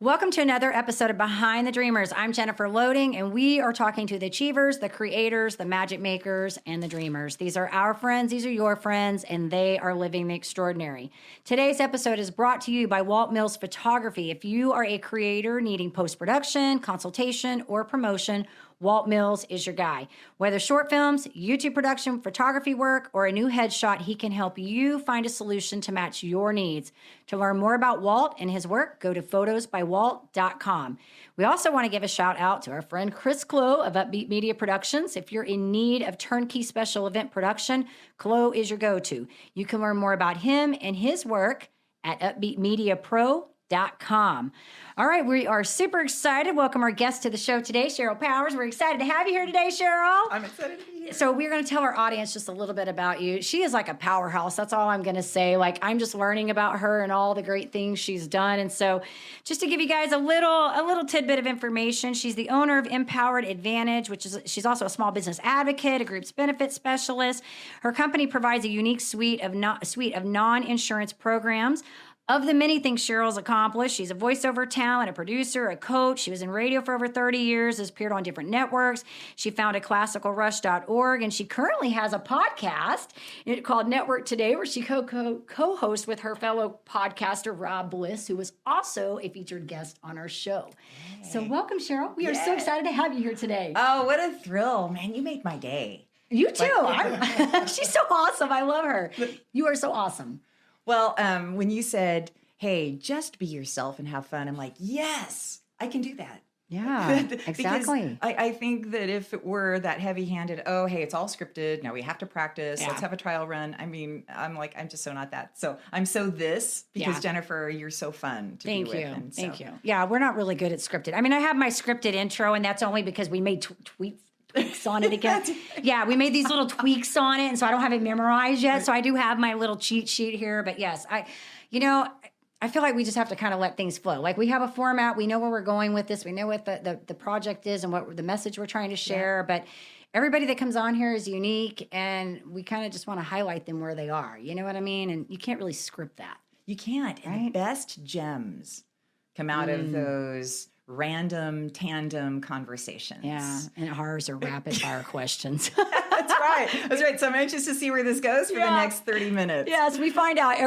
Welcome to another episode of Behind the Dreamers. I'm Jennifer Loading, and we are talking to the achievers, the creators, the magic makers, and the dreamers. These are our friends, these are your friends, and they are living the extraordinary. Today's episode is brought to you by Walt Mills Photography. If you are a creator needing post-production, consultation, or promotion, Walt Mills is your guy. Whether short films, YouTube production, photography work, or a new headshot, he can help you find a solution to match your needs. To learn more about Walt and his work, go to photosbywalt.com. We also want to give a shout out to our friend Chris Clow of Upbeat Media Productions. If you're in need of turnkey special event production, Clow is your go-to. You can learn more about him and his work at upbeatmediapro.com. All right, we are super excited. Welcome our guest to the show today, Sheryl Powers. We're excited to have you here today, Sheryl. I'm excited to be here. So we're going to tell our audience just a little bit about you. She is like a powerhouse. That's all I'm going to say. Like, I'm just learning about her and all the great things she's done. And so just to give you guys a little tidbit of information, she's the owner of MPowered Advantage, she's also a small business advocate, a group's benefit specialist. Her company provides a unique suite of non-insurance programs. Of the many things Sheryl's accomplished, she's a voiceover talent, a producer, a coach. She was in radio for over 30 years, has appeared on different networks. She founded classicalrush.org, and she currently has a podcast called Network Today, where she co-hosts with her fellow podcaster, Rob Bliss, who was also a featured guest on our show. Hey. So welcome, Sheryl. We are so excited to have you here today. Oh, what a thrill. Man, you make my day. You too. She's so awesome. I love her. You are so awesome. Well, when you said, hey, just be yourself and have fun, I'm like, yes, I can do that. Yeah, exactly. Because I think that if it were that heavy-handed, oh, hey, it's all scripted, now we have to practice, let's have a trial run. I mean, I'm just so not that. So I'm so this because, Jennifer, you're so fun to be with. Thank you. Yeah, we're not really good at scripted. I mean, I have my scripted intro, and that's only because we made tweets on it again. Yeah, we made these little tweaks on it, and so I don't have it memorized yet. So I do have my little cheat sheet here. But yes, I feel like we just have to kind of let things flow. Like, we have a format, we know where we're going with this, we know what the project is and what the message we're trying to share. But everybody that comes on here is unique, and we kind of just want to highlight them where they are. You know what I mean? And you can't really script that. You can't. Right? And the best gems come out of those random tandem conversations. Yeah, and ours are rapid fire questions. That's right. So I'm anxious to see where this goes for the next 30 minutes. Yes, we find out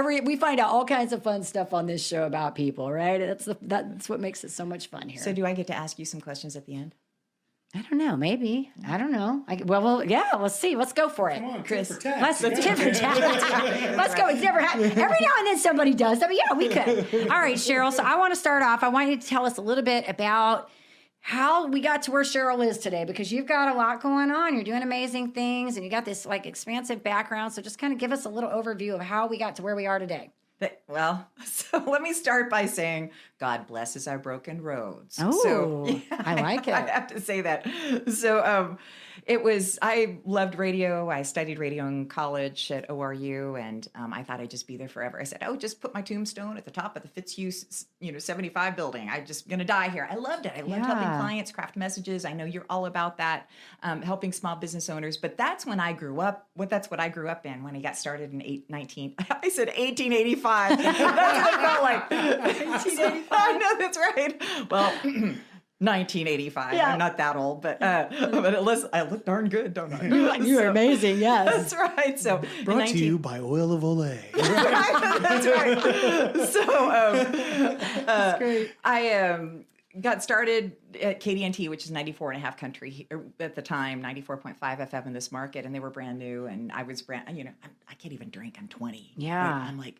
all kinds of fun stuff on this show about people, right? That's what makes it so much fun here. So do I get to ask you some questions at the end? I don't know. Maybe. I don't know. Let's see. Let's go for it. Come on, Chris. tit for tat. Let's tit for tat. Let's go. It's never happened. Every now and then somebody does. I mean, yeah, we could. All right, Sheryl. So I want to start off. I want you to tell us a little bit about how we got to where Sheryl is today, because you've got a lot going on. You're doing amazing things, and you got this like expansive background. So just kind of give us a little overview of how we got to where we are today. So let me start by saying, God blesses our broken roads. Oh, I like it. I have to say that. So I loved radio. I studied radio in college at ORU, and I thought I'd just be there forever. I said, just put my tombstone at the top of the Fitzhugh, 75 building. I'm just going to die here. I loved it. I loved helping clients craft messages. I know you're all about that, helping small business owners. But that's when I grew up. That's what I grew up in when I got started in 1885. That's what it felt like. 1885. I know, that's right. Well, 1985. Yeah. I'm not that old, but at least I look darn good, don't I? You're amazing, yes. That's right. So brought to you by Oil of Olay. That's right. So that's great. I got started at KDNT, which is 94.5 country at the time, 94.5 FM in this market, and they were brand new, and I was I can't even drink. I'm 20. Yeah. Right?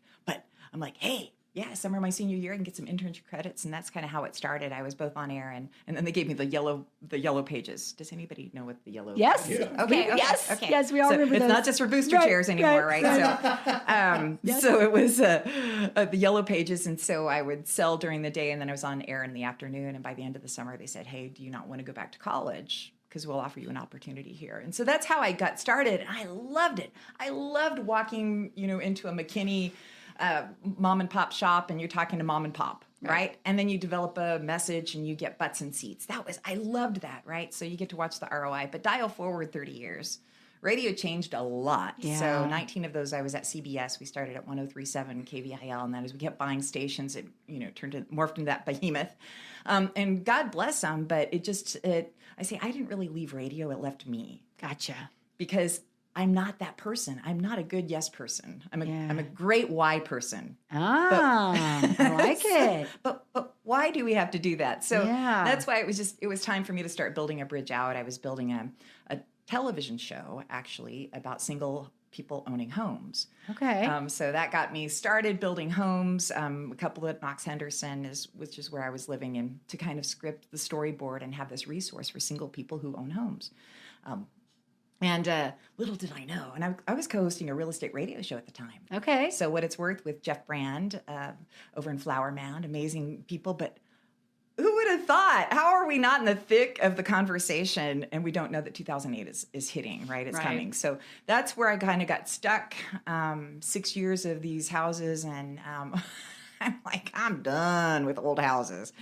I'm like, hey. Yeah, summer my senior year, I can get some internship credits, and that's kind of how it started. I was both on air, and then they gave me the yellow pages. Does anybody know what the yellow? Yes. Pages? Yeah. Okay. Yes. We all remember it's those. not just for booster chairs anymore, right? So it was the yellow pages, and so I would sell during the day, and then I was on air in the afternoon. And by the end of the summer, they said, "Hey, do you not want to go back to college? Because we'll offer you an opportunity here." And so that's how I got started. I loved it. I loved walking, into a McKinney mom and pop shop, and you're talking to mom and pop, right? And then you develop a message and you get butts and seats. I loved that, right? So you get to watch the ROI, but dial forward 30 years, radio changed a lot. Yeah. So 19 of those I was at CBS. We started at 103.7 KVIL, and then as we kept buying stations, it morphed into that behemoth. And God bless them, but I didn't really leave radio. It left me. Gotcha. Because I'm not that person. I'm not a good yes person. I'm a great why person. I like it. But why do we have to do that? So that's why it was time for me to start building a bridge out. I was building a television show actually about single people owning homes. Okay. So that got me started building homes. A couple at Knox Henderson, which is where I was living, and to kind of script the storyboard and have this resource for single people who own homes. And little did I know, and I was co-hosting a real estate radio show at the time. Okay. So What It's Worth with Jeff Brand over in Flower Mound, amazing people. But who would have thought? How are we not in the thick of the conversation and we don't know that 2008 is hitting, right? It's coming. So that's where I kind of got stuck. 6 years of these houses, and I'm like, I'm done with old houses.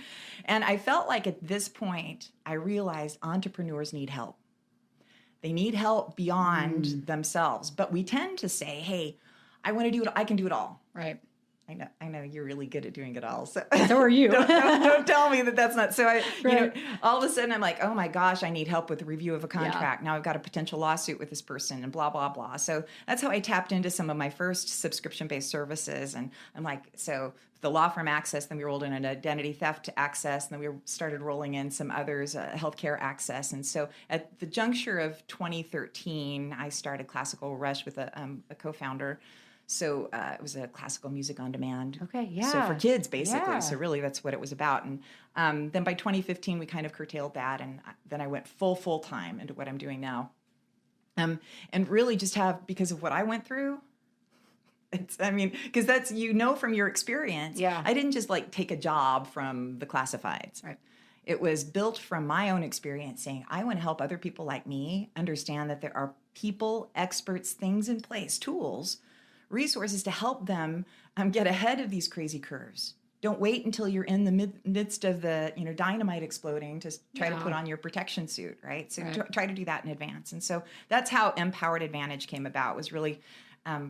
And I felt like at this point, I realized entrepreneurs need help. They need help beyond themselves. But we tend to say, hey, I want to do it. I can do it all. Right. I know you're really good at doing it all. So are you. don't tell me that that's not. So all of a sudden I'm like, oh my gosh, I need help with the review of a contract. Now I've got a potential lawsuit with this person and blah, blah, blah. So that's how I tapped into some of my first subscription-based services. And I'm like, so the law firm access, then we rolled in an identity theft access, and then we started rolling in some others, healthcare access. And so at the juncture of 2013, I started Classical Rush with a co-founder. So it was a classical music on demand. Okay, yeah. So for kids, basically. Yeah. So really, that's what it was about. And then by 2015, we kind of curtailed that, and then I went full time into what I'm doing now. And really just because of what I went through. Because that's, from your experience. Yeah. I didn't just take a job from the classifieds. Right. It was built from my own experience, saying, I want to help other people like me understand that there are people, experts, things in place, tools, resources to help them get ahead of these crazy curves. Don't wait until you're in the midst of the dynamite exploding to try to put on your protection suit, right? So try to do that in advance. And so that's how MPowered Advantage came about, was really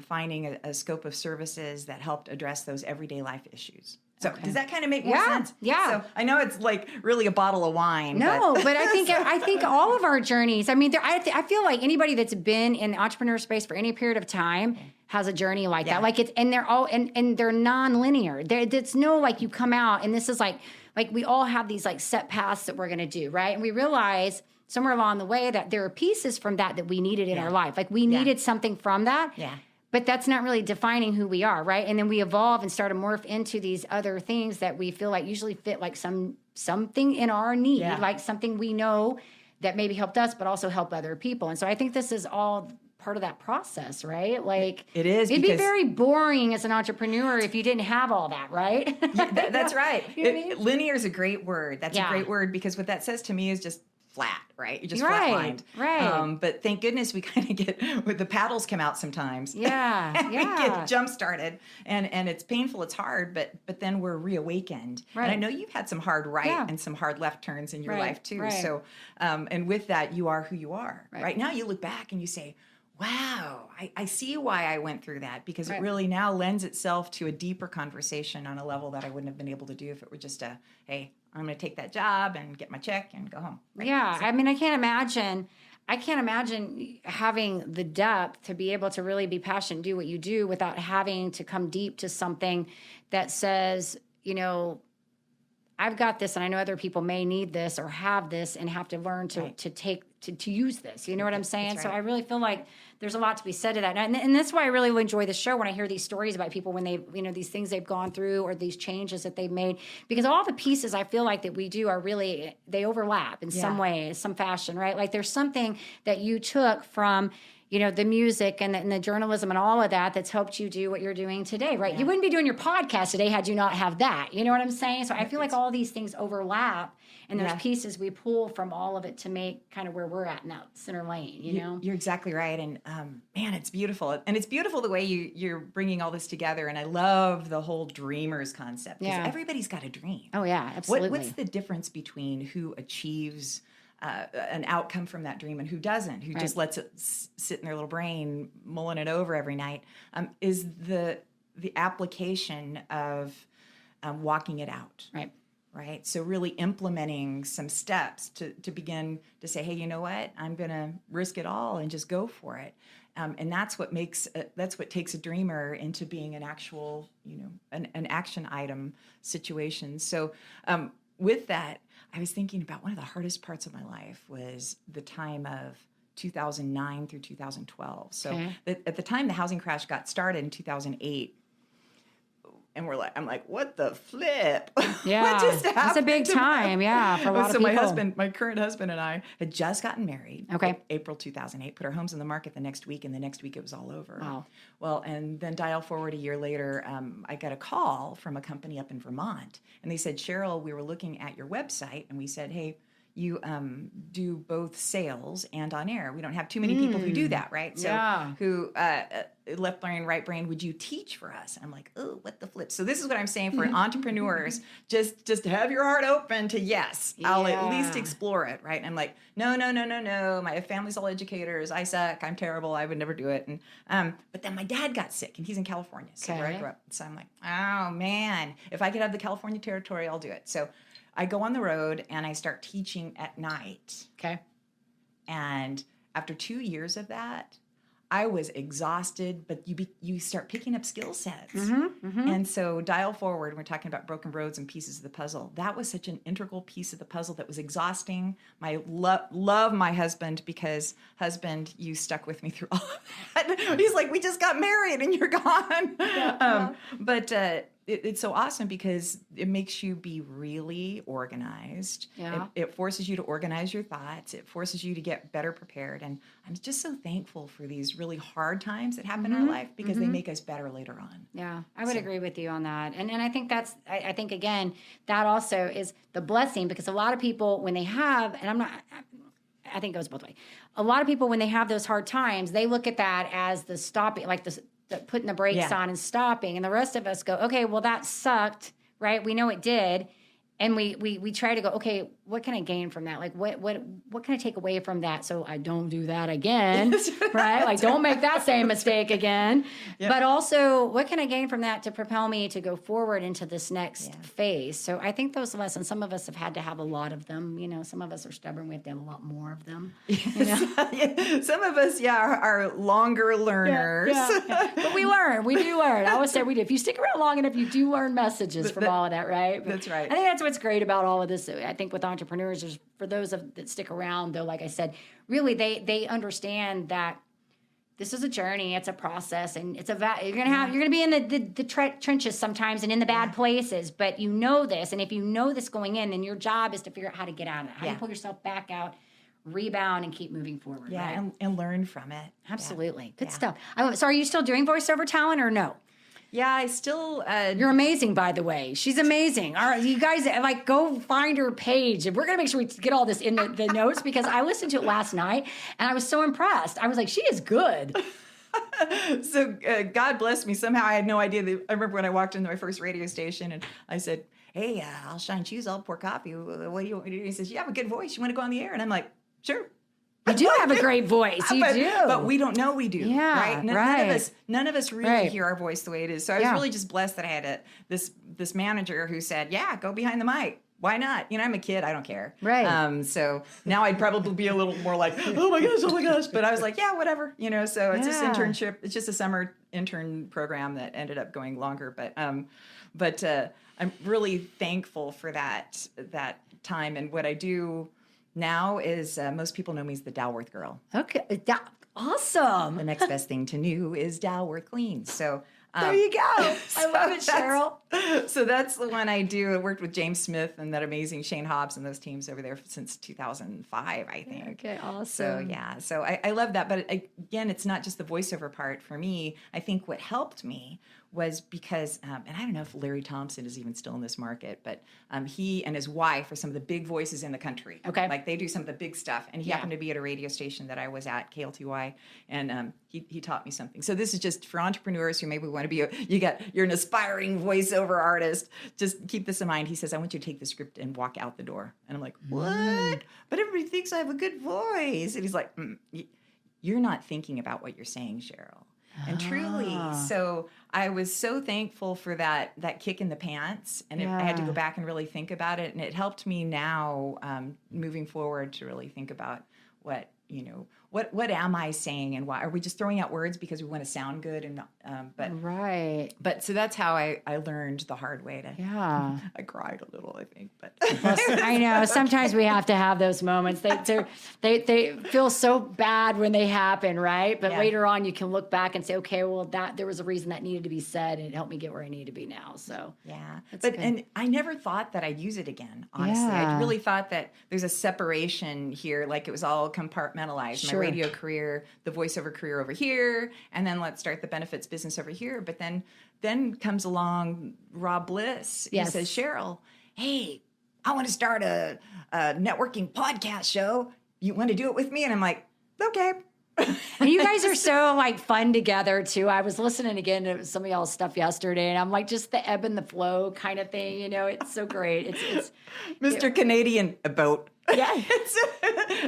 finding a scope of services that helped address those everyday life issues. So does that kind of make more sense? Yeah. So I know it's really a bottle of wine. No, but I think all of our journeys. I mean, I feel like anybody that's been in the entrepreneur space for any period of time has a journey like that. Like they're all and they're non-linear. It's no you come out and this is like we all have these set paths that we're going to do, right? And we realize somewhere along the way that there are pieces from that we needed in our life. We needed something from that. Yeah. But that's not really defining who we are, right? And then we evolve and start to morph into these other things that we feel usually fit something in our need, something we know that maybe helped us, but also help other people. And so I think this is all part of that process, right? It is. It'd be very boring as an entrepreneur if you didn't have all that, right? That's right. Linear is a great word. That's a great word, because what that says to me is just flat, right? You're just flatlined. Right. But thank goodness we kind of get, with the paddles come out sometimes. Yeah. And we get jump started, and it's painful, it's hard, but then we're reawakened. Right. And I know you've had some hard and some hard left turns in your life too. Right. So, and with that, you are who you are. Right now you look back and you say, wow, I see why I went through that, because it really now lends itself to a deeper conversation on a level that I wouldn't have been able to do if it were just hey, I'm going to take that job and get my check and go home. Right? Yeah. So, I can't imagine having the depth to be able to really be passionate, do what you do without having to come deep to something that says, I've got this and I know other people may need this or have this and have to learn to use this. You know what I'm saying? Right. So I really feel like there's a lot to be said to that. And that's why I really enjoy the show when I hear these stories about people when they, these things they've gone through or these changes that they've made, because all the pieces I feel like that we do are really, they overlap in some way, some fashion, right? There's something that you took from, the music and the journalism and all of that that's helped you do what you're doing today, right? Yeah. You wouldn't be doing your podcast today had you not have that. You know what I'm saying? So I feel like all these things overlap, and there's pieces we pull from all of it to make kind of where we're at in that center lane, you know? You're exactly right. And man, it's beautiful. And it's beautiful the way you're bringing all this together. And I love the whole dreamers concept, because everybody's got a dream. Oh, yeah, absolutely. What's the difference between who achieves an outcome from that dream and who doesn't, who just lets it sit in their little brain, mulling it over every night, is the application of walking it out. Right. So really implementing some steps to begin to say, hey, you know what? I'm going to risk it all and just go for it. And that's what takes a dreamer into being an actual, an action item situation. So with that, I was thinking about one of the hardest parts of my life was the time of 2009 through 2012. So at the time the housing crash got started in 2008, and I'm like, what the flip? Yeah, what just happened? It's a big time, for a lot of people. My current husband and I had just gotten married. Okay. April 2008, put our homes on the market the next week, and the next week it was all over. Wow. Well, and then dial forward a year later, I got a call from a company up in Vermont, and they said, Sheryl, we were looking at your website, and we said, hey, you do both sales and on air. We don't have too many people who do that, right? So who left brain, right brain, would you teach for us? And I'm like, oh, what the flip? So this is what I'm saying for entrepreneurs, just have your heart open to yes, I'll at least explore it, right? And I'm like, no, my family's all educators. I suck. I'm terrible. I would never do it. And but then my dad got sick, and he's in California, so where I grew up. So I'm like, oh man, if I could have the California territory, I'll do it. So I go on the road and I start teaching at night. Okay. And after 2 years of that, I was exhausted, but you start picking up skill sets. And so dial forward, we're talking about broken roads and pieces of the puzzle. That was such an integral piece of the puzzle that was exhausting. My love my husband, because husband, you stuck with me through all of that. He's like, we just got married and you're gone. But it's so awesome because it makes you be really organized. Yeah. It forces you to organize your thoughts. It forces you to get better prepared. And I'm just so thankful for these really hard times that happen in our life because they make us better later on. Yeah, I would agree with you on that. And I think I think, again, that also is the blessing, because a lot of people, when they have, and I think it goes both ways. A lot of people, when they have those hard times, they look at that as the stopping, like the putting the brakes on and stopping. And the rest of us go, okay, well, that sucked, right? We know it did. And we try to go, okay, what can I gain from that? Like, what can I take away from that so I don't do that again, right? Like, don't make that same mistake again. Yep. But also, what can I gain from that to propel me to go forward into this next phase? So I think those lessons, some of us have had to have a lot of them. Some of us are stubborn. We have to have a lot more of them. Some of us, are longer learners. But we learn. We do learn. I always say we do. If you stick around long enough, you do learn messages from all of that, right? But that's right. I think that's what's great about all of this. I think with entrepreneurs, is for those that stick around, though, like I said, really they understand that this is a journey, it's a process, and it's you're gonna be in the trenches sometimes and in the bad places, but you know this, and if you know this going in, then your job is to figure out how to get out of it, how do you pull yourself back out, rebound, and keep moving forward. Right? and learn from it. Absolutely, good stuff. So, are you still doing voiceover talent or no? Yeah, I still... You're amazing, by the way. She's amazing. All right, you guys, go find her page. And we're going to make sure we get all this in the notes, because I listened to it last night, and I was so impressed. I was like, she is good. So God bless me. Somehow I had no idea. I remember when I walked into my first radio station, and I said, hey, I'll shine shoes, I'll pour coffee. What do you want me to do? He says, you have a good voice. You want to go on the air? And I'm like, sure. You do have a great voice. You do. But we don't know we do. Yeah, right? None of us really hear our voice the way it is. So I was really just blessed that I had this manager who said, yeah, go behind the mic. Why not? I'm a kid. I don't care. Right. So now I'd probably be a little more like, oh my gosh. But I was like, yeah, whatever. So it's this internship. It's just a summer intern program that ended up going longer. But I'm really thankful for that time. And what I do now is most people know me as the Dalworth girl. Okay, awesome. The next best thing to new is Dalworth Clean. So there you go. I love it, Sheryl. So that's the one I do. I worked with James Smith and that amazing Shane Hobbs and those teams over there since 2005, I think. Okay, awesome. So I love that. But again, it's not just the voiceover part for me. I think what helped me was because, and I don't know if Larry Thompson is even still in this market, but he and his wife are some of the big voices in the country. Okay. Like they do some of the big stuff. And he happened to be at a radio station that I was at, KLTY, and he taught me something. So this is just for entrepreneurs who maybe want to be you're an aspiring voiceover voiceover artist. Just keep this in mind. He says, I want you to take the script and walk out the door. And I'm like, what? But everybody thinks I have a good voice. And he's like, you're not thinking about what you're saying, Sheryl. And truly, so I was so thankful for that kick in the pants, and I had to go back and really think about it. And it helped me now moving forward to really think about what am I saying, and why are we just throwing out words because we want to sound good? And but so that's how I learned the hard way to. Yeah, I cried a little, I think, but I know sometimes we have to have those moments. They feel so bad when they happen, right? But later on, you can look back and say, okay, well, there was a reason that needed to be said, and it helped me get where I need to be now. So and I never thought that I'd use it again. Honestly, I really thought that there's a separation here, like it was all compartmentalized. Sure. My radio career, the voiceover career over here, and then let's start the benefits business over here. But then comes along Rob Bliss. He says, Sheryl, hey, I want to start a networking podcast show. You want to do it with me? And I'm like, okay. And you guys are so like fun together too. I was listening again to some of y'all's stuff yesterday, and I'm like, just the ebb and the flow kind of thing. It's so great. It's Mr. Canadian about. Yeah.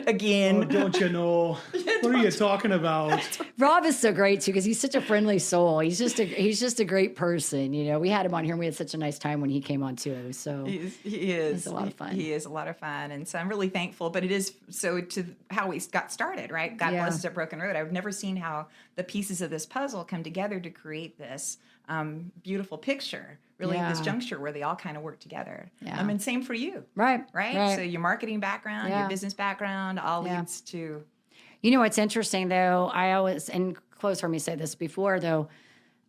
Again. Oh, don't you know? What are you talking about? Rob is so great too because he's such a friendly soul. He's just a great person. We had him on here and we had such a nice time when he came on too. So he is. It's a lot of fun. He is a lot of fun, and so I'm really thankful. But it is so to how we got started, right? God bless us at Broken Road. I've never seen how the pieces of this puzzle come together to create this beautiful picture. Really, this juncture where they all kind of work together. Yeah. And same for you. Right. So your marketing background, your business background, all leads to. What's interesting though, I always, and Chloe's heard me say this before though,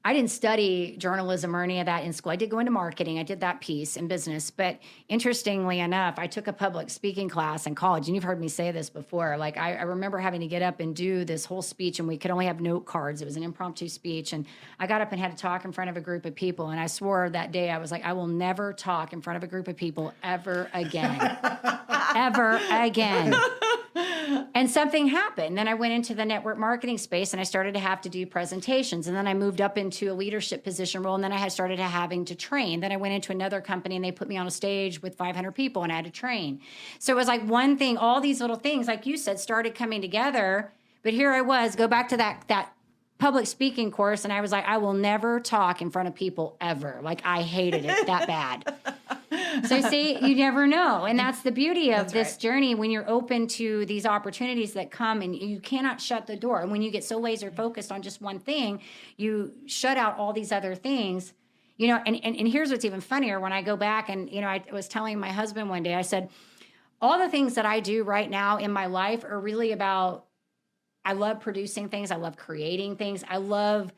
I didn't study journalism or any of that in school. I did go into marketing. I did that piece in business. But interestingly enough, I took a public speaking class in college. And you've heard me say this before. Like I remember having to get up and do this whole speech, and we could only have note cards. It was an impromptu speech. And I got up and had to talk in front of a group of people. And I swore that day, I was like, I will never talk in front of a group of people ever again. Ever again. And something happened. Then I went into the network marketing space and I started to have to do presentations. And then I moved up into a leadership position role. And then I had started having to train. Then I went into another company and they put me on a stage with 500 people and I had to train. So it was like one thing, all these little things, like you said, started coming together. But here I was, go back to that public speaking course. And I was like, I will never talk in front of people ever. Like I hated it that bad. So see, you never know. And that's the beauty of this journey when you're open to these opportunities that come and you cannot shut the door. And when you get so laser focused on just one thing, you shut out all these other things. And here's what's even funnier. When I go back and, I was telling my husband one day, I said, all the things that I do right now in my life are really about, I love producing things. I love creating things. I love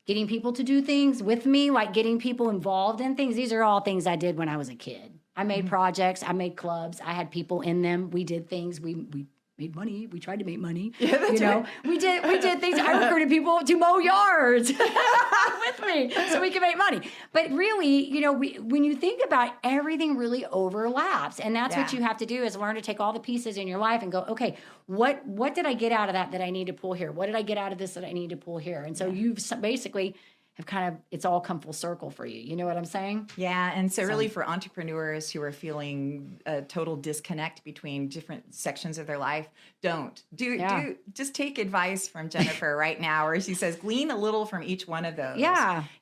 getting people to do things with me, like getting people involved in things. These are all things I did when I was a kid. I made projects. I made clubs. I had people in them. We did things. We made money. We tried to make money. Yeah, that's right. We did things. I recruited people to mow yards with me so we could make money. But really, when you think about it, everything really overlaps. And that's what you have to do is learn to take all the pieces in your life and go, okay, what did I get out of that I need to pull here? What did I get out of this that I need to pull here? And so you've basically have kind of, it's all come full circle for you. You know what I'm saying? Yeah. And so really for entrepreneurs who are feeling a total disconnect between different sections of their life, just take advice from Jennifer right now, where she says, glean a little from each one of those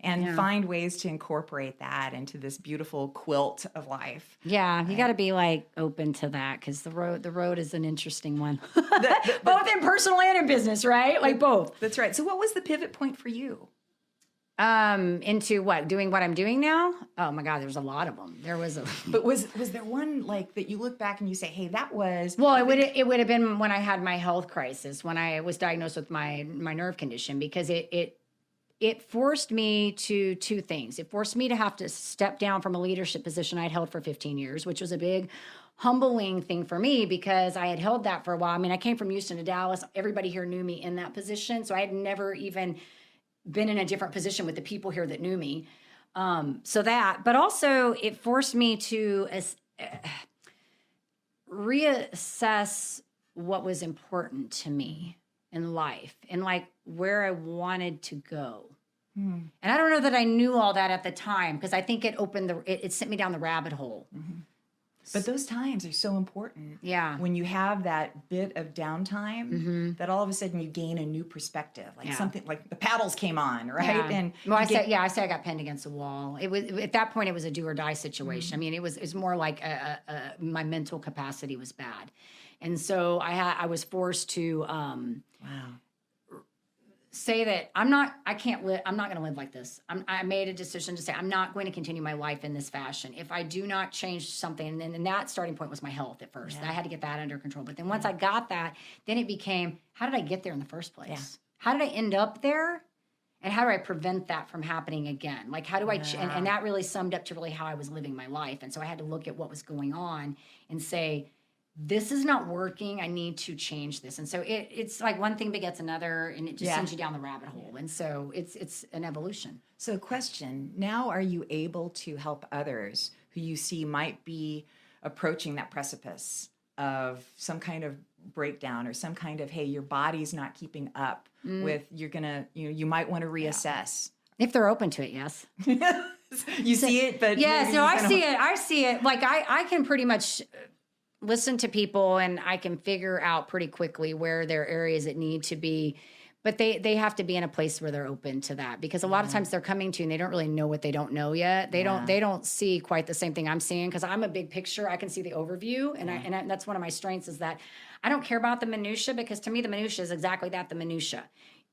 and find ways to incorporate that into this beautiful quilt of life. Yeah. You got to be like open to that because the road is an interesting one, both in personal and in business, right? Like both. That's right. So what was the pivot point for you? Into what? Doing what I'm doing now? Oh my God, there's a lot of them. There was But was there one like that you look back and you say, hey, that was... Well, it would have been when I had my health crisis, when I was diagnosed with my nerve condition, because it forced me to two things. It forced me to have to step down from a leadership position I'd held for 15 years, which was a big humbling thing for me because I had held that for a while. I mean, I came from Houston to Dallas. Everybody here knew me in that position. So I had never even been in a different position with the people here that knew me. But also it forced me to reassess what was important to me in life and like where I wanted to go. And I don't know that I knew all that at the time, because I think it opened it sent me down the rabbit hole. But those times are so important. Yeah. When you have that bit of downtime, that all of a sudden you gain a new perspective. Like something like the paddles came on, right? Yeah. And well, I say I got pinned against the wall. It was at that point it was a do or die situation. I mean, it was more like my mental capacity was bad, and so I was forced to say that I'm not going to live like this. I made a decision to say I'm not going to continue my life in this fashion. If I do not change something, and that starting point was my health at first. I had to get that under control. But then once I got that, then it became, how did I get there in the first place? Yeah. How did I end up there? And how do I prevent that from happening again? Like, how do I, and that really summed up to really how I was living my life. And so I had to look at what was going on and say, this is not working. I need to change this. And so it's like one thing begets another, and it just sends you down the rabbit hole. And so it's an evolution. So question, now are you able to help others who you see might be approaching that precipice of some kind of breakdown or some kind of, hey, your body's not keeping up with, you might want to reassess. If they're open to it, yes. You see it, but I see it. Like I can pretty much listen to people, and I can figure out pretty quickly where there are areas that need to be, but they have to be in a place where they're open to that, because a lot of times they're coming to you and they don't really know what they don't know yet. They don't see quite the same thing I'm seeing, because I'm a big picture. I can see the overview, and that's one of my strengths, is that I don't care about the minutia, because to me the minutia is exactly that, the minutia.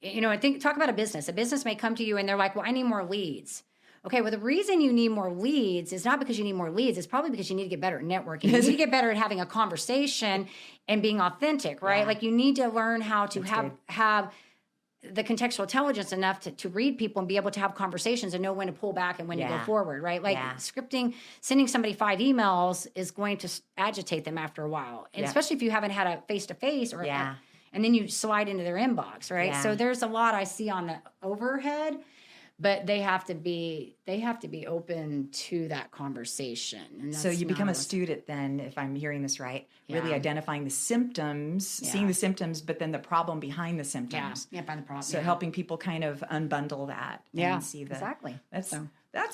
I think, talk about a business. A business may come to you and they're like, well, I need more leads. Okay, well, the reason you need more leads is not because you need more leads. It's probably because you need to get better at networking. You need to get better at having a conversation and being authentic, right? Like, you need to learn how to have the contextual intelligence enough to read people and be able to have conversations and know when to pull back and when to go forward, right? Like scripting, sending somebody 5 emails is going to agitate them after a while. And especially if you haven't had a face-to-face and then you slide into their inbox, right? So there's a lot I see on the overhead, but they have to be open to that conversation. And so you become a student then, if I'm hearing this right, really identifying the symptoms, seeing the symptoms, but then the problem behind the symptoms. Yeah, find the problem. So helping people kind of unbundle that and see the exactly. That's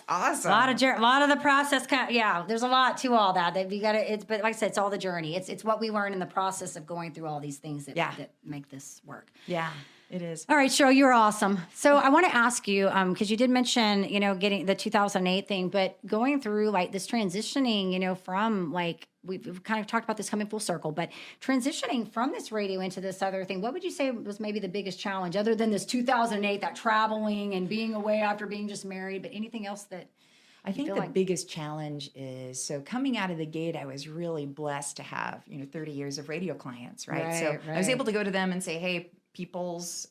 awesome. A lot of the process. There's a lot to all that. You got to. But like I said, it's all the journey. It's what we learn in the process of going through all these things that make this work. Yeah. It is. All right, Sheryl, you're awesome. So I want to ask you, because you did mention, getting the 2008 thing, but going through like this transitioning, from like, we've kind of talked about this coming full circle, but transitioning from this radio into this other thing, what would you say was maybe the biggest challenge, other than this 2008, that traveling and being away after being just married, but anything else that I think the biggest challenge is, so coming out of the gate, I was really blessed to have, 30 years of radio clients, right? So I was able to go to them and say, hey, peoples,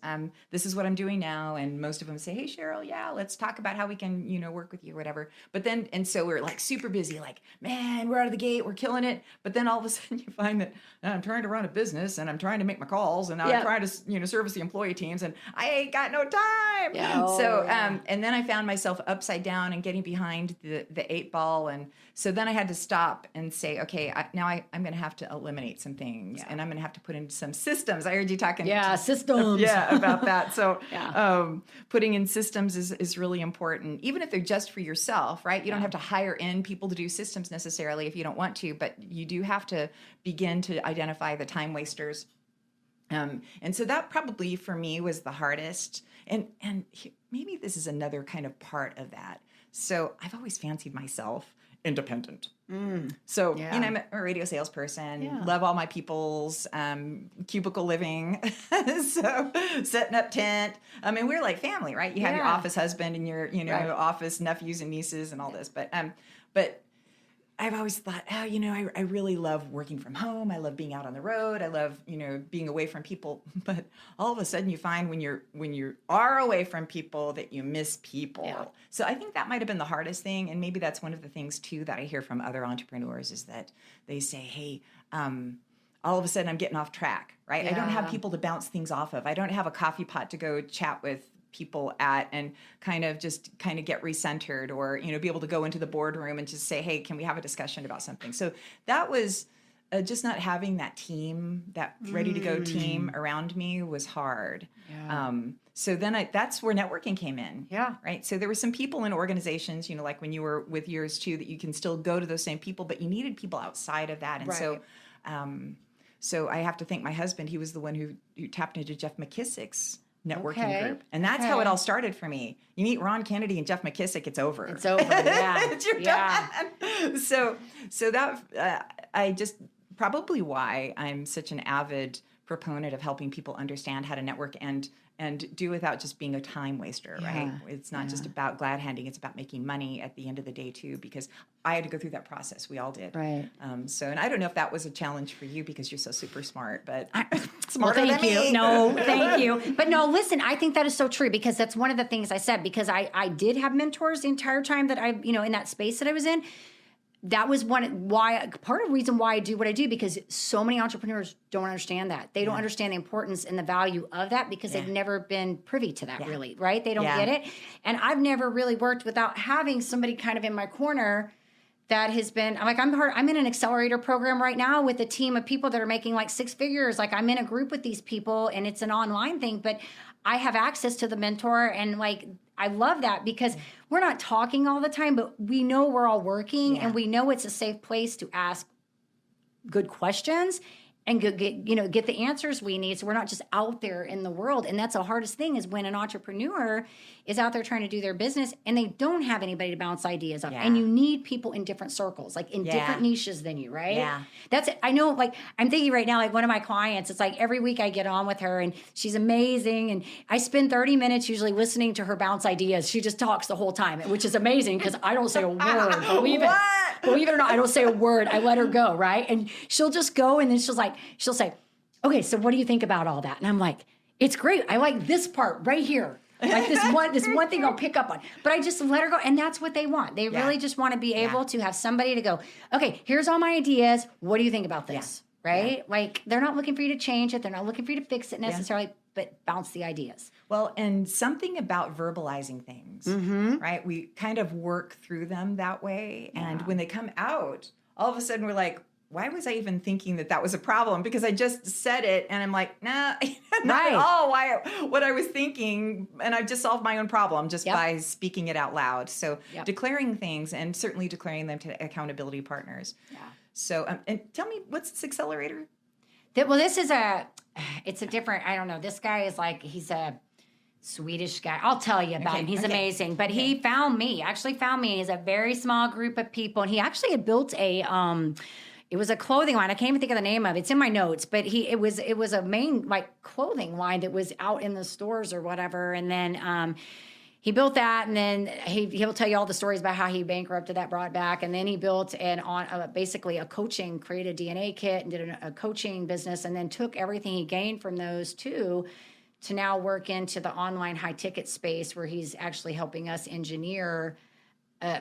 this is what I'm doing now. And most of them say, hey, Sheryl, let's talk about how we can, work with you or whatever. But then, and so we're like super busy, like, man, we're out of the gate, we're killing it. But then all of a sudden you find that I'm trying to run a business and I'm trying to make my calls and I'm trying to, service the employee teams and I ain't got no time. And then I found myself upside down and getting behind the 8 ball. And so then I had to stop and say, okay, now I'm going to have to eliminate some things and I'm going to have to put in some systems. I heard you talking. Systems. About that. So putting in systems is really important, even if they're just for yourself, right? You don't have to hire in people to do systems necessarily if you don't want to, but you do have to begin to identify the time wasters. And so that probably for me was the hardest. And maybe this is another kind of part of that. So I've always fancied myself independent. So, I'm a radio salesperson, love all my people's, cubicle living. So setting up tent. I mean, we're like family, right? You have your office husband and your, office nephews and nieces and all this. But I've always thought, I really love working from home. I love being out on the road. I love, being away from people. But all of a sudden you find when you are away from people that you miss people. Yeah. So I think that might have been the hardest thing. And maybe that's one of the things too that I hear from other entrepreneurs is that they say, hey, all of a sudden I'm getting off track, right? Yeah. I don't have people to bounce things off of. I don't have a coffee pot to go chat with people at and kind of get recentered or, be able to go into the boardroom and just say, hey, can we have a discussion about something? So that was just not having that team, that ready to go team around me was hard. Yeah. So then that's where networking came in. Yeah. Right. So there were some people in organizations, like when you were with yours too, that you can still go to those same people, but you needed people outside of that. And so I have to thank my husband. He was the one who tapped into Jeff McKissick's networking group. And that's how it all started for me. You meet Ron Kennedy and Jeff McKissick, it's over. It's over. Yeah. You're done. So that I just probably why I'm such an avid proponent of helping people understand how to network and do without just being a time waster, right? It's not just about glad handing, it's about making money at the end of the day too, because I had to go through that process. We all did. Right. And I don't know if that was a challenge for you because you're so super smart, but smarter than me. No, thank you. But no, listen, I think that is so true because that's one of the things I said, because I did have mentors the entire time that I, in that space that I was in. That was part of the reason why I do what I do, because so many entrepreneurs don't understand that. They don't understand the importance and the value of that because they've never been privy to that really, right? They don't get it. And I've never really worked without having somebody kind of in my corner that has been, I'm in an accelerator program right now with a team of people that are making like 6 figures. Like I'm in a group with these people and it's an online thing, but I have access to the mentor and I love that because we're not talking all the time, but we know we're all working and we know it's a safe place to ask good questions and get the answers we need. So we're not just out there in the world. And that's the hardest thing is when an entrepreneur is out there trying to do their business and they don't have anybody to bounce ideas off. And you need people in different circles, like in different niches than you, right? Yeah. That's it. I know, I'm thinking right now, one of my clients, it's like every week I get on with her and she's amazing. And I spend 30 minutes usually listening to her bounce ideas. She just talks the whole time, which is amazing because I don't say a word. Believe it or not, I don't say a word. I let her go, right? And she'll just go and then she'll say, okay, so what do you think about all that? And I'm like, it's great. I like this part right here. Like this one thing I'll pick up on. But I just let her go. And that's what they want. They really just want to be able to have somebody to go, okay, here's all my ideas. What do you think about this? Right? Like they're not looking for you to change it. They're not looking for you to fix it necessarily, but bounce the ideas. Well, and something about verbalizing things, right? We kind of work through them that way. And when they come out, all of a sudden we're like, why was I even thinking that was a problem? Because I just said it and I'm like, nah, not at all what I was thinking. And I've just solved my own problem just by speaking it out loud. So declaring things and certainly declaring them to accountability partners. Yeah. So, and tell me, what's this accelerator? This is it's a different, I don't know. This guy is he's a Swedish guy. I'll tell you about him. He's amazing. But he found me. He's a very small group of people. And he actually had built it was a clothing line. I can't even think of the name of it. It's in my notes, but it was a main clothing line that was out in the stores or whatever. And then he built that, and then he'll tell you all the stories about how he bankrupted that, brought back, and then he built basically a coaching, created a DNA kit, and did a coaching business, and then took everything he gained from those two to now work into the online high ticket space where he's actually helping us engineer.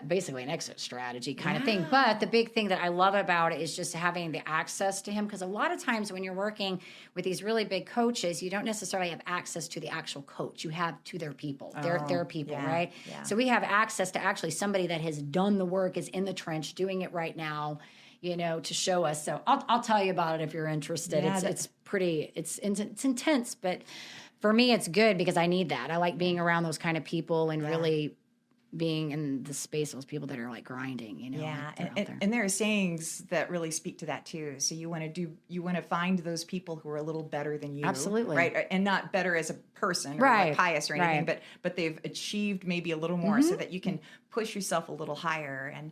Basically an exit strategy kind of thing. But the big thing that I love about it is just having the access to him. Because a lot of times when you're working with these really big coaches, you don't necessarily have access to the actual coach. You have to their people, their people, right? Yeah. So we have access to actually somebody that has done the work, is in the trench, doing it right now, to show us. So I'll tell you about it if you're interested. Yeah, it's intense, but for me, it's good because I need that. I like being around those kind of people and really being in the space of those people that are grinding, Yeah, and there are sayings that really speak to that too. So you want to find those people who are a little better than you, absolutely, right? And not better as a person or pious or anything, but they've achieved maybe a little more, so that you can push yourself a little higher. And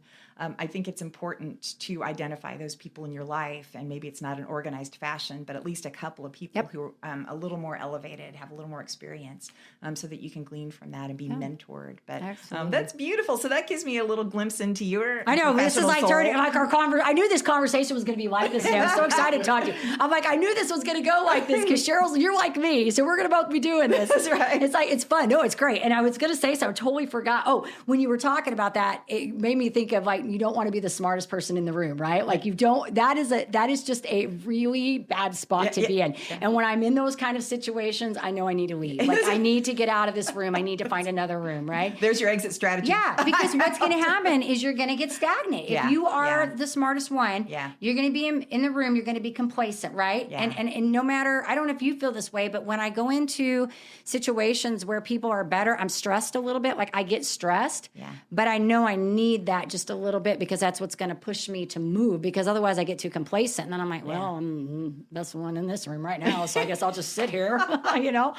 I think it's important to identify those people in your life, and maybe it's not an organized fashion, but at least a couple of people who are a little more elevated, have a little more experience, so that you can glean from that and be mentored. But that's beautiful. So that gives me a little glimpse into your. I know this is turning our conversation. I knew this conversation was going to be like this. I'm so excited to talk to you. I'm I knew this was going to go like this because Sheryl, you're like me, so we're going to both be doing this. That's right. It's fun. No, it's great. And I was going to say, so I totally forgot. Oh, when you were talking about that, it made me think of you don't want to be the smartest person in the room, right? Like you don't, that is just a really bad spot to be in. Yeah. And when I'm in those kind of situations, I know I need to leave. Like I need to get out of this room. I need to find another room, right? There's your exit strategy. Yeah, because what's going to happen is you're going to get stagnant. If you are the smartest one, you're going to be in the room, you're going to be complacent, right? Yeah. And no matter, I don't know if you feel this way, but when I go into situations where people are better, I'm stressed a little bit. Like I get stressed, but I know I need that just a little bit because that's what's going to push me to move, because otherwise I get too complacent. And then I'm like, well, I'm the best one in this room right now, so I guess I'll just sit here. You know,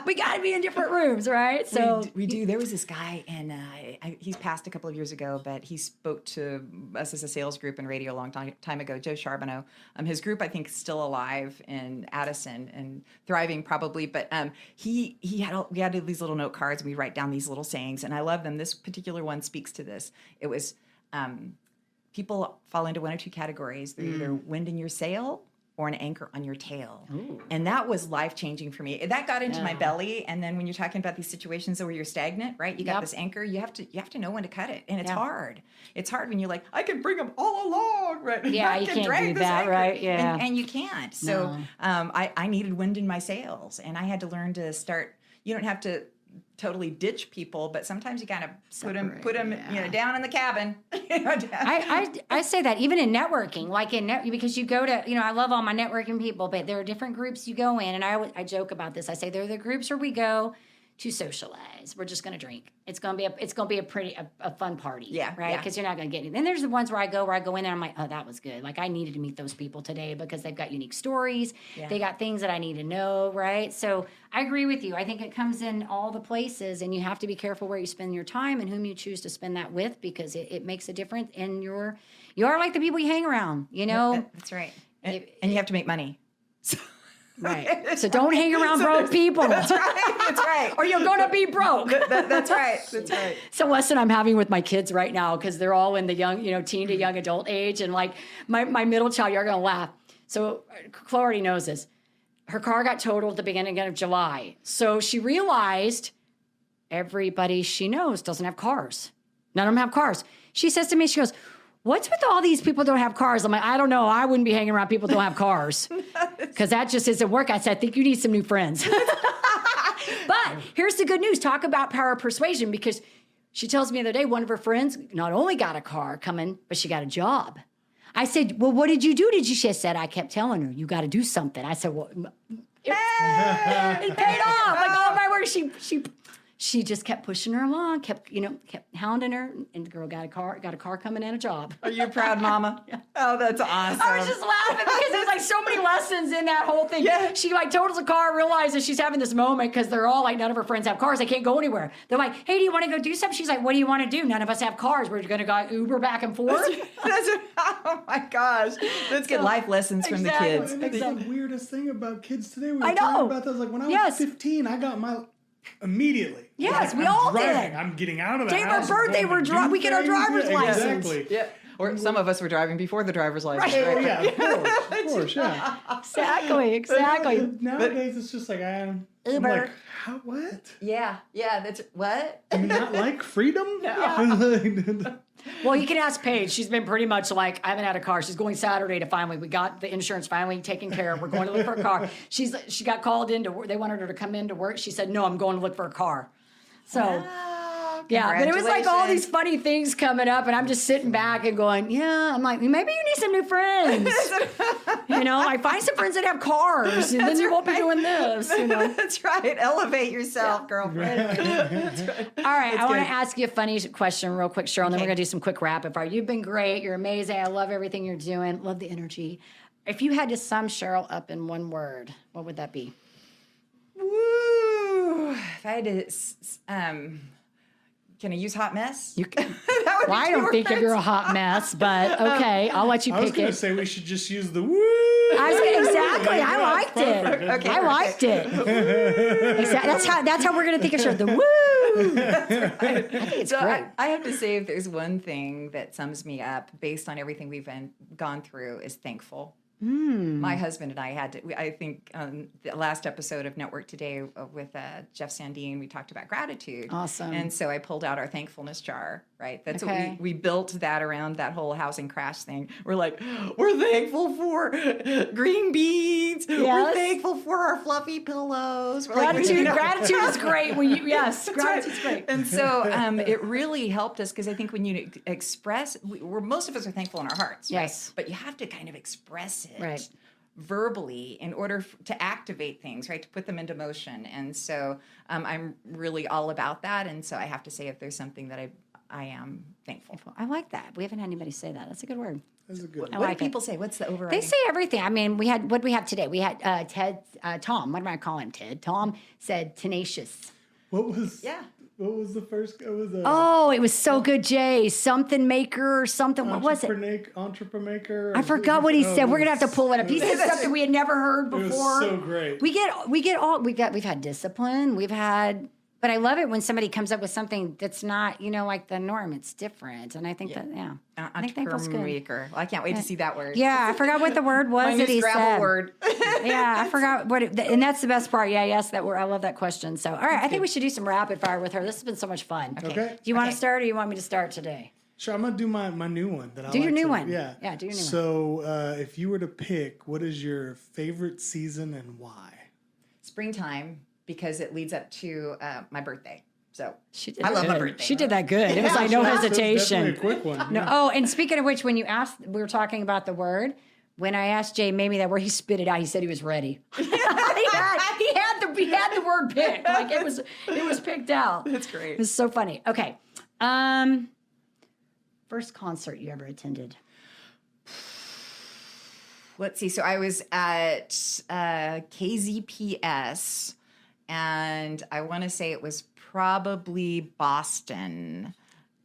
we got to be in different rooms, right? So we do. There was this guy, and he's passed a couple of years ago, but he spoke to us as a sales group in radio a long time ago, Joe Charbonneau. His group, I think, is still alive in Addison and thriving probably, but we had these little note cards, and we write down these little sayings, and I love them. This particular one speaks to this. It was, people fall into one or two categories. They're either wind in your sail or an anchor on your tail. Ooh. And that was life-changing for me. That got into my belly. And then when you're talking about these situations where you're stagnant, right? You got this anchor, you have to know when to cut it. And it's hard. It's hard when you're like, I can bring them all along, right? Yeah, you can't do that, right? Yeah. And you can't. So I needed wind in my sails, and I had to learn to start. You don't have to totally ditch people, but sometimes you kind of put them down in the cabin. I say that even in networking, like because you go to, I love all my networking people, but there are different groups you go in, and I joke about this. I say there are the groups where we go to socialize. We're just going to drink. It's going to be a fun party, right? Because you're not going to get anything. Then there's the ones where I go in there, I'm like, oh, that was good. Like I needed to meet those people today because they've got unique stories. Yeah. They got things that I need to know, right? So I agree with you. I think it comes in all the places, and you have to be careful where you spend your time and whom you choose to spend that with, because it makes a difference in you are like the people you hang around, That's right. And you have to make money. Right. So don't hang around broke people. That's right. Or you're going to be broke. That's right. So lesson I'm having with my kids right now, because they're all in the young, teen to young adult age. And like my middle child, you're going to laugh. So Chloe already knows this. Her car got totaled at the beginning of July. So she realized everybody she knows doesn't have cars. None of them have cars. She says to me, she goes, what's with all these people don't have cars? I'm like, I don't know. I wouldn't be hanging around people who don't have cars, because that just isn't work. I said, I think you need some new friends. But here's the good news. Talk about power of persuasion, because she tells me the other day, one of her friends not only got a car coming, but she got a job. I said, well, what did you do? She said, I kept telling her, you got to do something. I said, well, it paid off. Like all my work, she just kept pushing her along, kept hounding her, and the girl got a car coming and a job. Are you proud, Mama? Yeah. Oh, that's awesome. I was just laughing because there's like so many lessons in that whole thing. Yeah. She like totals a car, realizes she's having this moment because they're all like, none of her friends have cars. They can't go anywhere. They're like, hey, do you want to go do something? She's like, what do you want to do? None of us have cars. We're going to go Uber back and forth. Oh my gosh. Let's get life lessons from the kids. And that's the weirdest thing about kids today. We were I know. talking about that. Like when I was 15, I got my immediately. Yes, like, we all driving. did. I'm getting out of the Day of house. our birthday, we get our driver's license. Exactly. Yeah. Or some of us were driving before the driver's license. Right. Oh, yeah, of course, yeah. Exactly. Nowadays, it's just like, I'm Uber. like, how, what? Yeah, that's, what? Do you not like freedom? No. Well, you can ask Paige. She's been pretty much like, I haven't had a car. She's going Saturday to finally, we got the insurance finally taken care of. We're going to look for a car. She got called in to work. They wanted her to come in to work. She said, no, I'm going to look for a car. So, yeah, but it was like all these funny things coming up, and I'm just sitting back and going, yeah, I'm like, maybe you need some new friends. Like find some friends that have cars, and then you won't be doing this. That's right. Elevate yourself, girlfriend. That's right. All right, I want to ask you a funny question real quick, Sheryl, and then we're going to do some quick rapid fire. You've been great. You're amazing. I love everything you're doing. Love the energy. If you had to sum Sheryl up in one word, what would that be? Woo! If I had to... Can I use hot mess? You can. Well, I don't think you're a hot mess, but okay, I'll let you pick it. I was going to say we should just use the woo. Exactly. I liked it. Okay, I liked it. That's how we're going to think of Sheryl. The woo. That's right. I think it's great. I have to say, if there's one thing that sums me up based on everything we've gone through, is thankful. My husband and I had to, I think the last episode of Network Today with Jeff Sandine, we talked about gratitude. Awesome. And so I pulled out our thankfulness jar, right? That's Okay. what we built that around that whole housing crash thing. We're like, we're thankful for green beans. Yes. We're thankful for our fluffy pillows. We're like, Gratitude, you know- gratitude is great. When you, yes, That's right. gratitude's great. And so it really helped us because I think when you express, most of us are thankful in our hearts, Yes. right? But you have to kind of express it Right. verbally in order to activate things, right? To put them into motion. And so I'm really all about that. And so I have to say, if there's something that I am thankful for. I like that. We haven't had anybody say that. That's a good word. That's a good What one. do like it. people say? What's the overriding? They say everything. I mean, what did we have today? We had Tom. What am I calling him? Ted. Tom said tenacious. What was Yeah. What was the first? It was a Oh, it was so good, Jay. Something maker or something. What was it? Entrepreneur. I forgot what he Oh, said. it We're gonna have to was- pull it up. He said something we had never heard It was before. so great. We've had discipline. But I love it when somebody comes up with something that's not, like the norm. It's different. And I think I think thankful's good. Entrepreneur. Well, I can't wait to see that word. Yeah, I forgot what the word was My that new he Scrabble said. word. Yeah, I forgot and that's the best part. Yeah, yes, that word. I love that question. So, all right, I think we should do some rapid fire with her. This has been so much fun. Okay. Do you want to start or you want me to start today? Sure, I'm gonna do my new one. That I Do your like new to- one. Yeah. Yeah, do your new one. So, if you were to pick, what is your favorite season and why? Springtime, because it leads up to my birthday. So She did I love my good. birthday. She did that good. It was Yeah, like no sure. That's hesitation. definitely a quick one. No. yeah. Oh, and speaking of which, when you asked, we were talking about the word. When I asked Jay maybe that word, he spit it out. He said he was ready. he had the word picked. Like it was picked out. That's It great. was so funny. Okay. First concert you ever attended? Let's see. So I was at KZPS, and I want to say it was probably Boston.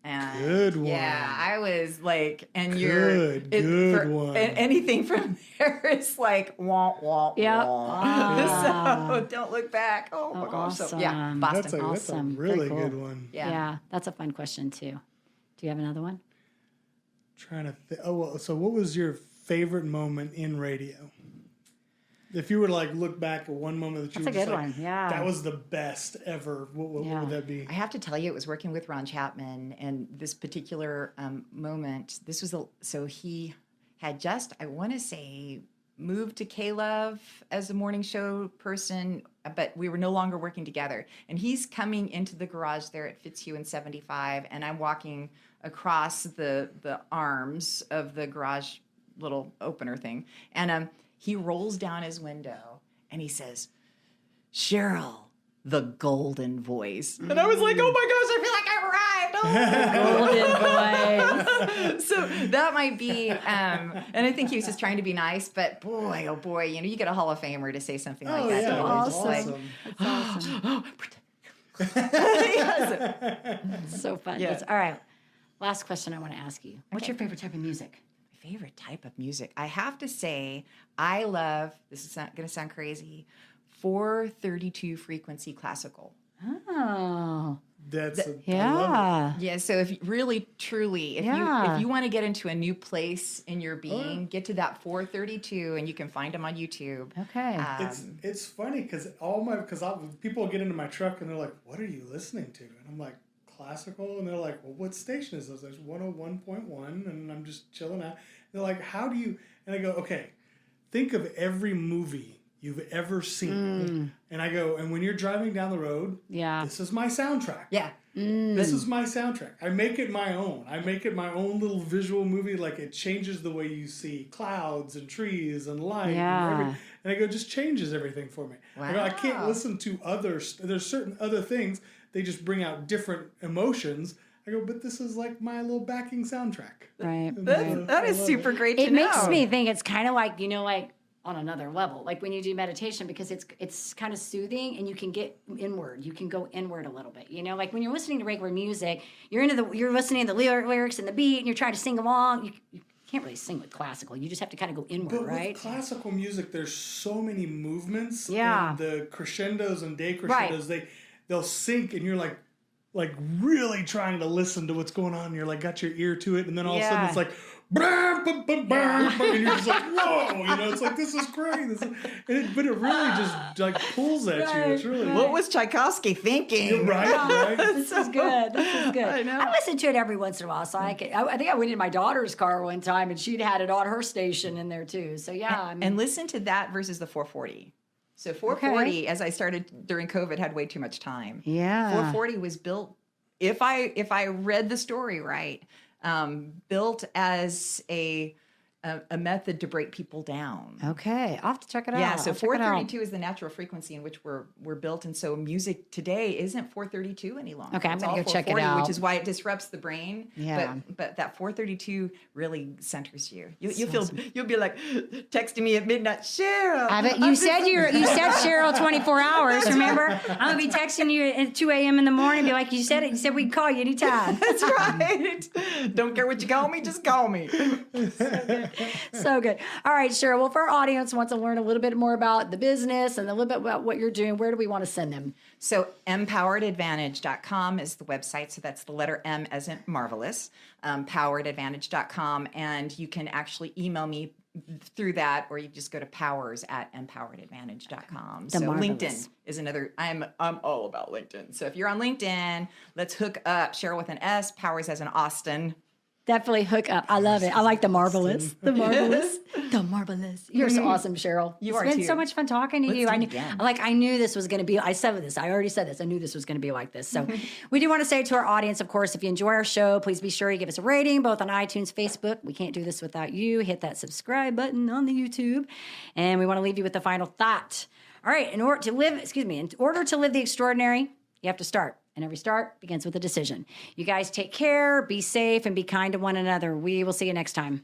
And Good one. Yeah, I was like, and Good one. Anything from there is like wah wah Yep. wah. So don't look back. Oh my gosh. So yeah, awesome. Boston. That's a Awesome. Very really cool. good one. Yeah. That's a fun question too. Do you have another one? Trying to think. Oh, well, so what was your favorite moment in radio? If you were to look back at one moment that you That's were a just good one, yeah. that was the best ever. What Yeah. would that be? I have to tell you, it was working with Ron Chapman, and this particular moment. This was so he had just, I want to say, moved to K-Love as a morning show person, but we were no longer working together. And he's coming into the garage there at Fitzhugh and 75, and I'm walking across the arms of the garage little opener thing, and he rolls down his window and he says, "Sheryl, the golden voice." And I was like, oh my gosh, I feel like I arrived. Golden boy. So that might be, and I think he was just trying to be nice, but boy, oh boy, you get a Hall of Famer to say something like Oh that. yeah, to me. that's awesome. awesome. Yes. So fun. Yeah. All right. Last question I want to ask you. What's your favorite type of music? My favorite type of music. I have to say, I love, this is not going to sound crazy, 432 frequency classical. Oh, That's I love yeah. Yeah, so if really truly, Yeah. if you want to get into a new place in your being, get to that 432, and you can find them on YouTube. Okay. It's funny because people get into my truck and they're like, "What are you listening to?" And I'm like, "Classical," and they're like, "Well, what station is this?" There's 101.1, and I'm just chilling out. They're like, "How do you?" And I go, "Okay, think of every movie you've ever seen," and I go, "And when you're driving down the road, Yeah. this is my soundtrack." Yeah. This is my soundtrack. I make it my own. I make it my own little visual movie. Like it changes the way you see clouds and trees and light. Yeah. And everything. And I go, just changes everything for me. I go, I can't Wow. listen to others. There's certain other things. They just bring out different emotions. I go, but this is like my little backing soundtrack. Right. That is super great to It know. makes me think it's kind of like, like on another level, like when you do meditation, because it's kind of soothing and you can get inward. You can go inward a little bit, like when you're listening to regular music, you're listening to the lyrics and the beat and you're trying to sing along. You can't really sing with classical. You just have to kind of go inward, But right? with classical music, there's so many movements. Yeah. And the crescendos and decrescendos, they'll sync and you're like, like really trying to listen to what's going on. And you're like, got your ear to it. And then all of a sudden Yeah. it's like, bam, bam, bam, bam, and you're just like, whoa, it's like, this is great. But it really just like pulls at you. It's really What was Tchaikovsky thinking? You're right. This is good. This is good. I know. I listen to it every once in a while. So I think I went in my daughter's car one time and she'd had it on her station in there too. So yeah. I mean, And listen to that versus the 440. So 440, as I started during COVID, had way too much time. yeah. 440 was built, if I read the story right, built as a method to break people down. Okay. I'll have to check it out. Yeah, so I'll check it out. 432 is the natural frequency in which we're built, and so music today isn't 432 any longer. Okay, I'm It's gonna all go check it 440, out. which is why it disrupts the brain. Yeah. But that 432 really centers you. You'll be like texting me at midnight, Cheryl. You said Cheryl 24 hours. Remember, I'm gonna be texting you at 2 a.m. in the morning. Be like, you said it. You said we can call you anytime. That's right. Don't care what you call me, just call me. So good. All right, Cheryl. Well, for our audience wants to learn a little bit more about the business and a little bit about what you're doing, where do we want to send them? So MPoweredAdvantage.com is the website. So that's the letter M as in marvelous, poweredadvantage.com. And you can actually email me through that, or you just go to powers@empoweredadvantage.com. So Marvelous. LinkedIn is another, I'm all about LinkedIn. So if you're on LinkedIn, let's hook up. Cheryl with an S, Powers as in Austin. Definitely hook up. I love it. I like the marvelous. The marvelous. The marvelous. You're so awesome, Cheryl. You It's are been too. so much fun talking to Let's you. do I it knew, again. I knew this was going to be. I already said this. I knew this was going to be like this. So, we do want to say to our audience, of course, if you enjoy our show, please be sure you give us a rating, both on iTunes, Facebook. We can't do this without you. Hit that subscribe button on the YouTube, and we want to leave you with the final thought. All right. In order to live the extraordinary, you have to start. And every start begins with a decision. You guys take care, be safe, and be kind to one another. We will see you next time.